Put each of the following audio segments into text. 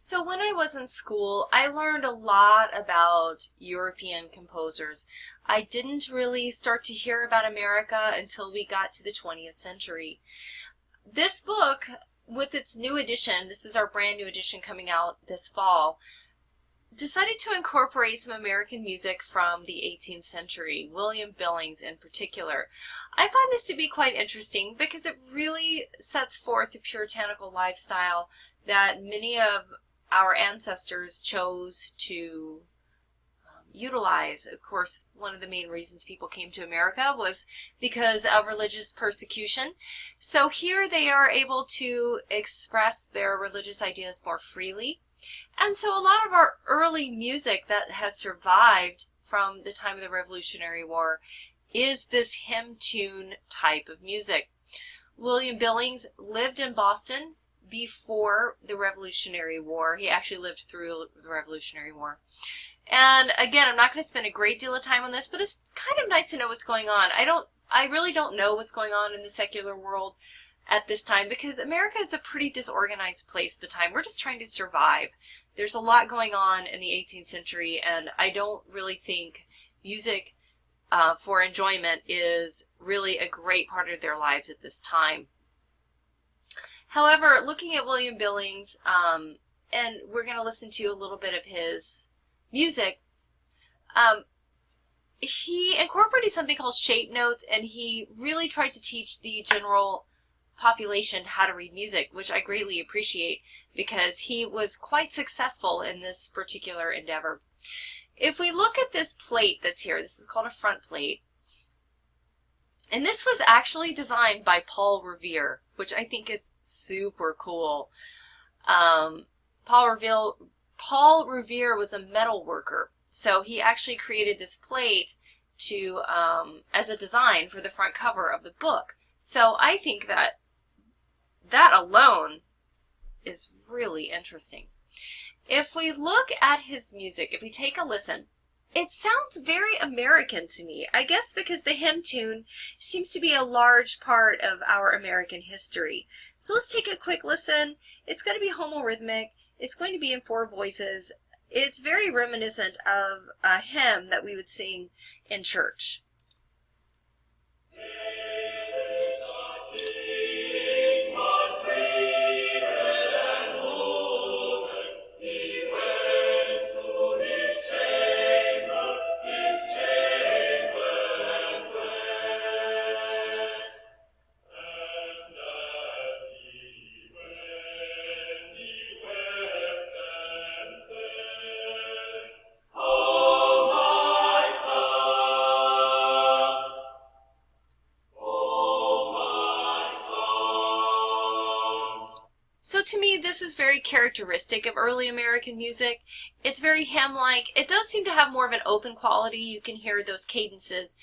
So when I was in school, I learned a lot about European composers. I didn't really start to hear about America until we got to the 20th century. This book, with its new edition, this is our brand new edition coming out this fall, decided to incorporate some American music from the 18th century, William Billings in particular. I find this to be quite interesting because it really sets forth the puritanical lifestyle that many of our ancestors chose to utilize. Of course, one of the main reasons people came to America was because of religious persecution. So here they are able to express their religious ideas more freely. And so a lot of our early music that has survived from the time of the Revolutionary War is this hymn tune type of music. William Billings lived in Boston before the Revolutionary War. He actually lived through the Revolutionary War. And again, I'm not going to spend a great deal of time on this, but it's kind of nice to know what's going on. I really don't know what's going on in the secular world at this time because America is a pretty disorganized place at the time. We're just trying to survive. There's a lot going on in the 18th century, and I don't really think music for enjoyment is really a great part of their lives at this time. However, looking at William Billings, and we're going to listen to a little bit of his music, he incorporated something called shape notes, and he really tried to teach the general population how to read music, which I greatly appreciate because he was quite successful in this particular endeavor. If we look at this plate that's here, this is called a front plate, and this was actually designed by Paul Revere, which I think is super cool. Paul Revere was a metal worker, so he actually created this plate to as a design for the front cover of the book. So I think that alone is really interesting. If we look at his music, if we take a listen, it sounds very American to me. I guess because the hymn tune seems to be a large part of our American history. So let's take a quick listen. It's going to be homorhythmic. It's going to be in four voices. It's very reminiscent of a hymn that we would sing in church. So to me, this is very characteristic of early American music. It's very hymn-like. It does seem to have more of an open quality. You can hear those cadences.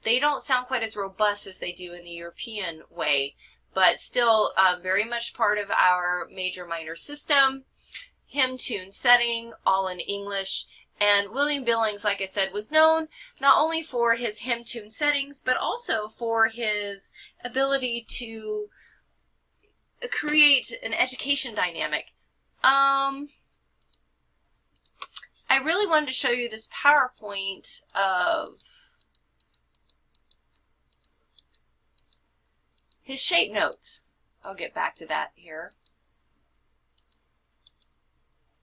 They don't sound quite as robust as they do in the European way, but still very much part of our major-minor system. Hymn tune setting, all in English. And William Billings, like I said, was known not only for his hymn tune settings, but also for his ability to create an education dynamic. I really wanted to show you this PowerPoint of his shape notes. I'll get back to that here.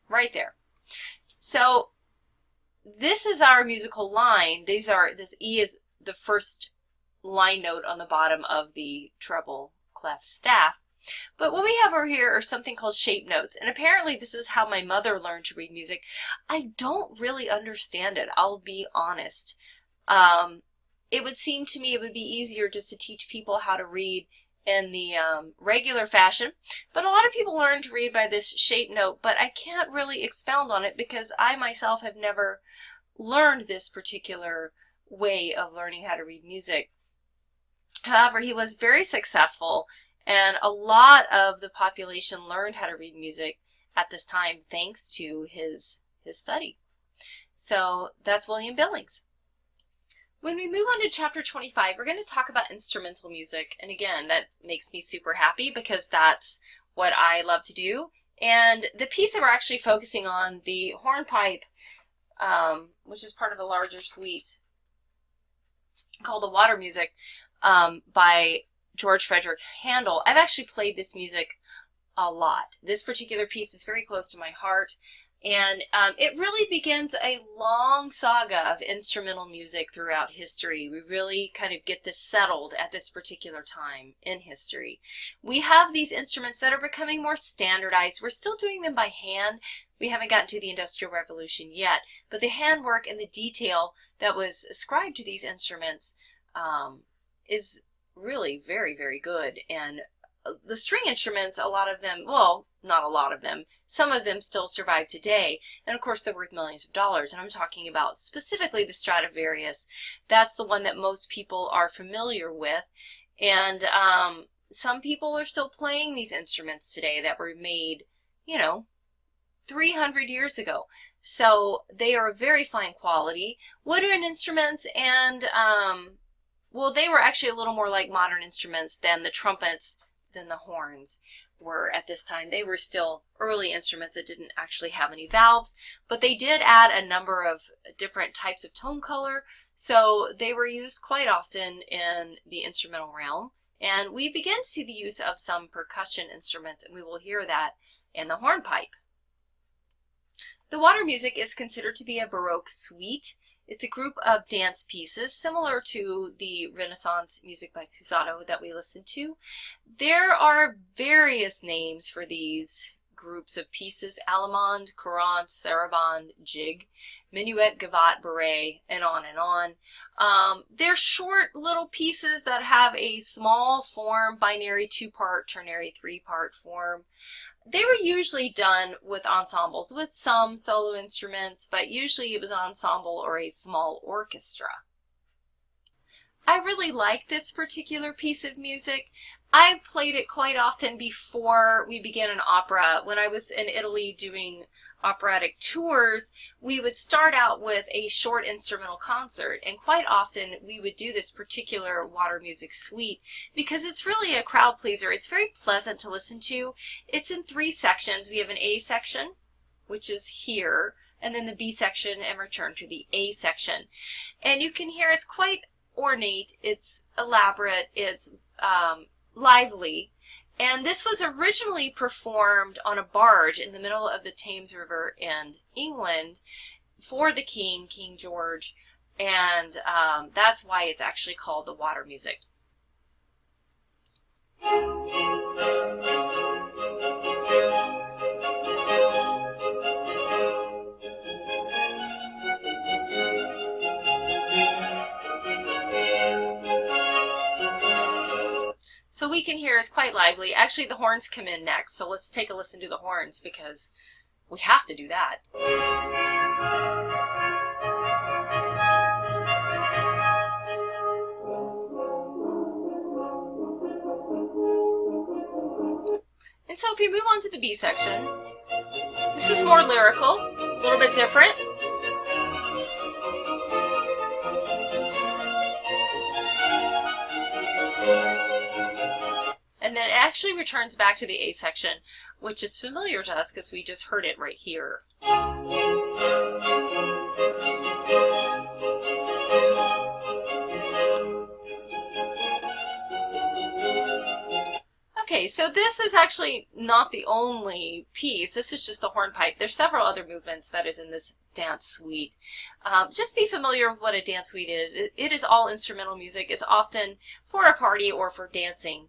Right there. So this is our musical line. This E is the first line note on the bottom of the treble clef staff. But what we have over here are something called shape notes, and apparently this is how my mother learned to read music. I don't really understand it, I'll be honest. It would seem to me it would be easier just to teach people how to read in the regular fashion, but a lot of people learn to read by this shape note, but I can't really expound on it because I myself have never learned this particular way of learning how to read music. However, he was very successful, and a lot of the population learned how to read music at this time thanks to his study. So that's William Billings. When we move on to chapter 25, we're going to talk about instrumental music. And again, that makes me super happy because that's what I love to do And the piece that we're actually focusing on, the hornpipe, which is part of a larger suite called the Water Music, by George Frederick Handel. I've actually played this music a lot. This particular piece is very close to my heart, and it really begins a long saga of instrumental music throughout history. We really kind of get this settled at this particular time in history. We have these instruments that are becoming more standardized. We're still doing them by hand. We haven't gotten to the Industrial Revolution yet, but the handwork and the detail that was ascribed to these instruments is really very, very good. And the string instruments, a lot of them, well, not a lot of them, some of them still survive today. And of course, they're worth millions of dollars. And I'm talking about specifically the Stradivarius. That's the one that most people are familiar with. And some people are still playing these instruments today that were made, 300 years ago. So they are of very fine quality. Wooden instruments, and well, they were actually a little more like modern instruments than the trumpets, than the horns were at this time. They were still early instruments that didn't actually have any valves, but they did add a number of different types of tone color, so they were used quite often in the instrumental realm. And we begin to see the use of some percussion instruments, and we will hear that in the hornpipe. The Water Music is considered to be a Baroque suite. It's a group of dance pieces similar to the Renaissance music by Susato that we listened to. There are various names for these groups of pieces: allemande, courante, sarabande, jig, minuet, gavotte, bourrée, and on and on. They're short little pieces that have a small form, binary 2-part, ternary 3-part form. They were usually done with ensembles, with some solo instruments, but usually it was an ensemble or a small orchestra. I really like this particular piece of music. I played it quite often before we began an opera. When I was in Italy doing operatic tours, we would start out with a short instrumental concert, and quite often we would do this particular Water Music suite because it's really a crowd pleaser. It's very pleasant to listen to. It's in 3 sections. We have an A section, which is here, and then the B section, and return to the A section. And you can hear it's quite ornate, it's elaborate, it's lively. And this was originally performed on a barge in the middle of the Thames River in England for the King, King George, and that's why it's actually called the Water Music. So we can hear it's quite lively. Actually, the horns come in next, so let's take a listen to the horns because we have to do that. And so if we move on to the B section, this is more lyrical, a little bit different. And then it actually returns back to the A section, which is familiar to us because we just heard it right here. Okay, so this is actually not the only piece. This is just the hornpipe. There's several other movements that is in this dance suite. Just be familiar with what a dance suite is. It is all instrumental music. It's often for a party or for dancing.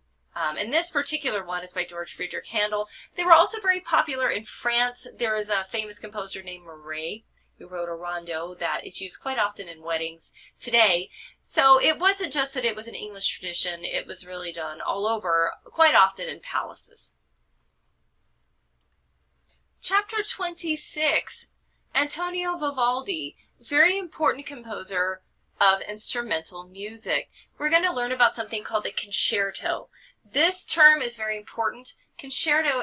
And this particular one is by George Friedrich Handel. They were also very popular in France. There is a famous composer named Murray who wrote a rondo that is used quite often in weddings today. So it wasn't just that it was an English tradition, it was really done all over, quite often in palaces. Chapter 26, Antonio Vivaldi, very important composer of instrumental music. We're going to learn about something called the concerto. This term is very important. Concerto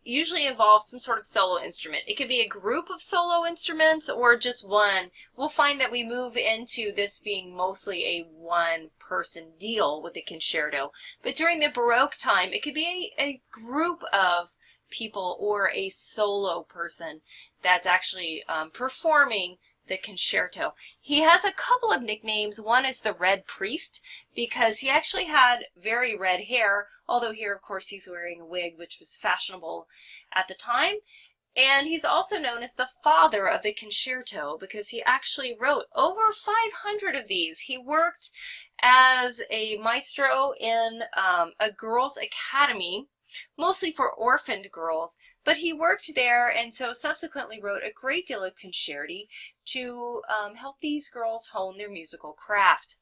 usually involves some sort of solo instrument. It could be a group of solo instruments or just one. We'll find that we move into this being mostly a one-person deal with the concerto. But during the Baroque time, it could be a group of people or a solo person that's actually performing the concerto. He has a couple of nicknames. One is the Red Priest because he actually had very red hair, although here of course he's wearing a wig, which was fashionable at the time. And he's also known as the father of the concerto because he actually wrote over 500 of these. He worked as a maestro in a girls' academy, mostly for orphaned girls, but he worked there and so subsequently wrote a great deal of concerti to help these girls hone their musical craft.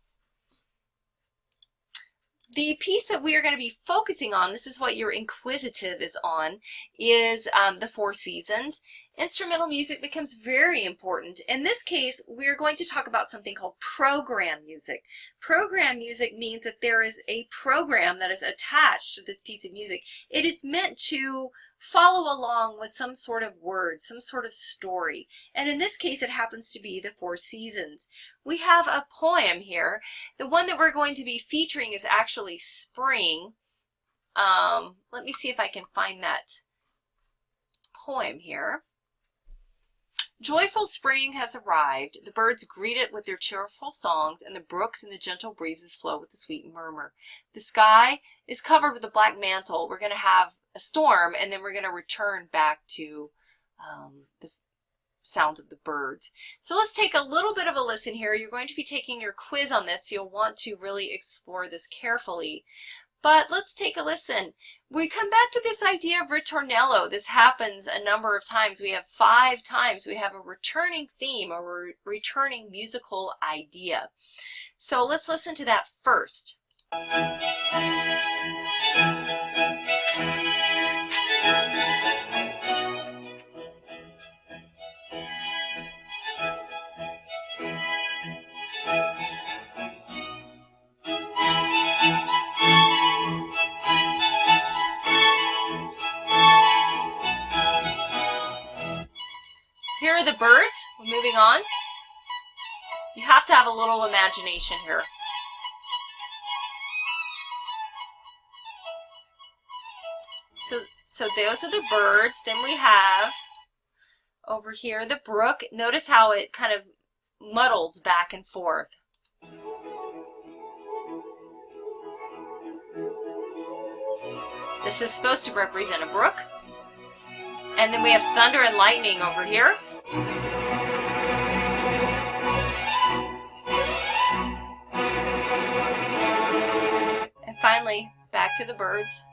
The piece that we are going to be focusing on, this is what your inquisitive is on, is the Four Seasons. Instrumental music becomes very important. In this case, we're going to talk about something called program music. Program music means that there is a program that is attached to this piece of music. It is meant to follow along with some sort of word, some sort of story. And in this case, it happens to be the Four Seasons. We have a poem here. The one that we're going to be featuring is actually Spring. Let me see if I can find that poem here. Joyful spring has arrived. The birds greet it with their cheerful songs, and the brooks and the gentle breezes flow with a sweet murmur. The sky is covered with a black mantle. We're going to have a storm, and then we're going to return back to the sounds of the birds. So let's take a little bit of a listen here. You're going to be taking your quiz on this, so you'll want to really explore this carefully. But let's take a listen. We come back to this idea of ritornello. This happens a number of times. We have 5 times. We have a returning theme, a returning musical idea. So let's listen to that first. Here are the birds. We're moving on. You have to have a little imagination here. So those are the birds. Then we have over here the brook. Notice how it kind of muddles back and forth. This is supposed to represent a brook. And then we have thunder and lightning over here. And finally, back to the birds.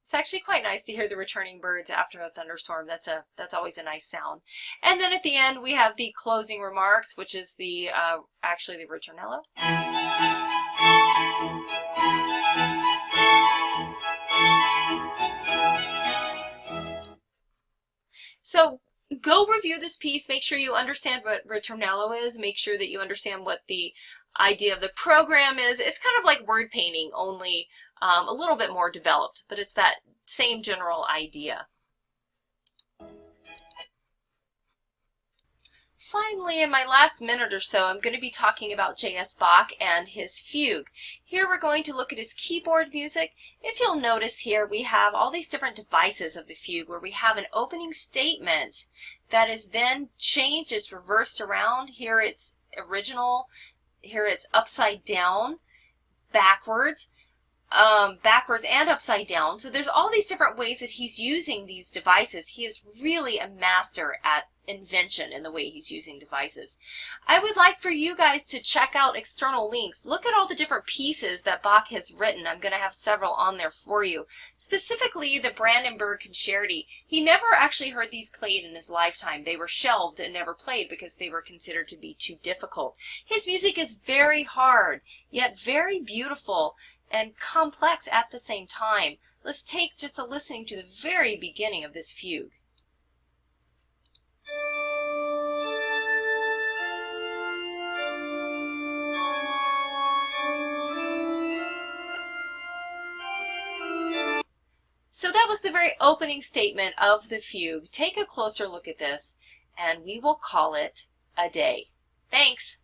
It's actually quite nice to hear the returning birds after a thunderstorm. That's always a nice sound. And then at the end we have the closing remarks, which is the actually the ritornello. So go review this piece. Make sure you understand what ritornello is. Make sure that you understand what the idea of the program is. It's kind of like word painting, only a little bit more developed, but it's that same general idea. Finally, in my last minute or so, I'm going to be talking about J.S. Bach and his fugue. Here we're going to look at his keyboard music. If you'll notice here, we have all these different devices of the fugue where we have an opening statement that is then changed, it's reversed around. Here it's original, here it's upside down, backwards and upside down. So there's all these different ways that he's using these devices. He is really a master at invention in the way he's using devices. I would like for you guys to check out external links. Look at all the different pieces that Bach has written. I'm going to have several on there for you. Specifically the Brandenburg Concerti. He never actually heard these played in his lifetime. They were shelved and never played because they were considered to be too difficult. His music is very hard, yet very beautiful and complex at the same time. Let's take just a listening to the very beginning of this fugue. So that was the very opening statement of the fugue. Take a closer look at this and we will call it a day. Thanks.